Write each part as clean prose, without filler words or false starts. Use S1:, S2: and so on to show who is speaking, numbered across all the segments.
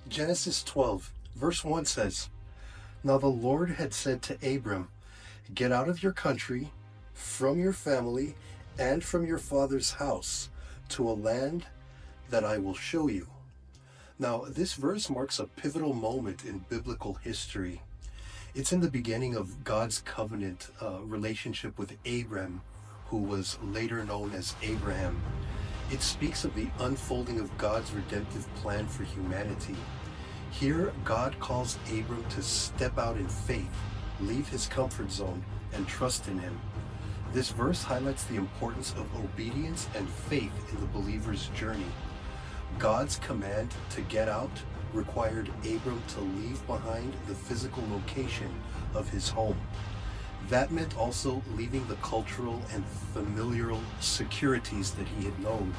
S1: Genesis 12, verse 1 says, Now the Lord had said to Abram, Get out of your country, from your family, and from your father's house, to a land that I will show you. Now, this verse marks a pivotal moment in biblical history. It's in the beginning of God's covenant relationship with Abram, who was later known as Abraham. It speaks of the unfolding of God's redemptive plan for humanity. Here, God calls Abram to step out in faith, leave his comfort zone, and trust in him. This verse highlights the importance of obedience and faith in the believer's journey. God's command to get out required Abram to leave behind the physical location of his home. That meant also leaving the cultural and familial securities that he had known.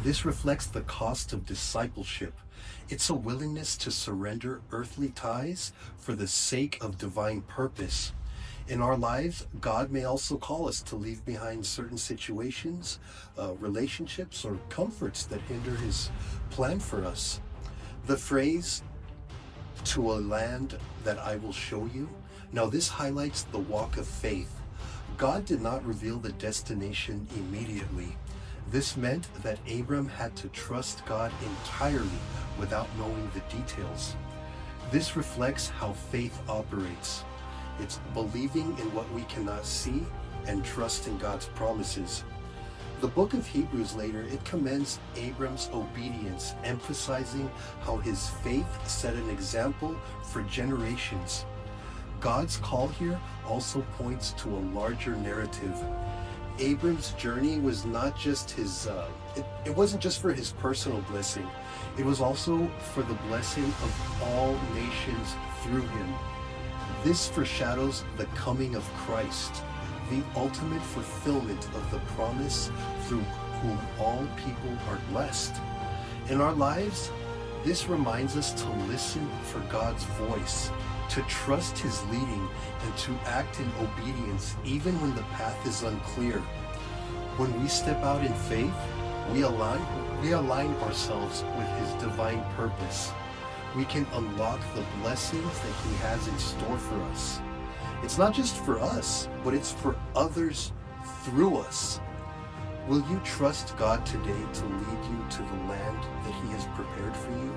S1: This reflects the cost of discipleship. It's a willingness to surrender earthly ties for the sake of divine purpose. In our lives, God may also call us to leave behind certain situations, relationships, or comforts that hinder his plan for us. The phrase, to a land that I will show you, now this highlights the walk of faith. God did not reveal the destination immediately. This meant that Abram had to trust God entirely without knowing the details. This reflects how faith operates. It's believing in what we cannot see and trusting God's promises. The book of Hebrews later, it commends Abram's obedience, emphasizing how his faith set an example for generations. God's call here also points to a larger narrative. Abram's journey was not just it wasn't just for his personal blessing. It was also for the blessing of all nations through him. This foreshadows the coming of Christ, the ultimate fulfillment of the promise through whom all people are blessed. In our lives, this reminds us to listen for God's voice, to trust his leading, and to act in obedience even when the path is unclear. When we step out in faith, we align ourselves with his divine purpose. We can unlock the blessings that he has in store for us. It's not just for us, but it's for others through us. Will you trust God today to lead you to the land that he has prepared for you?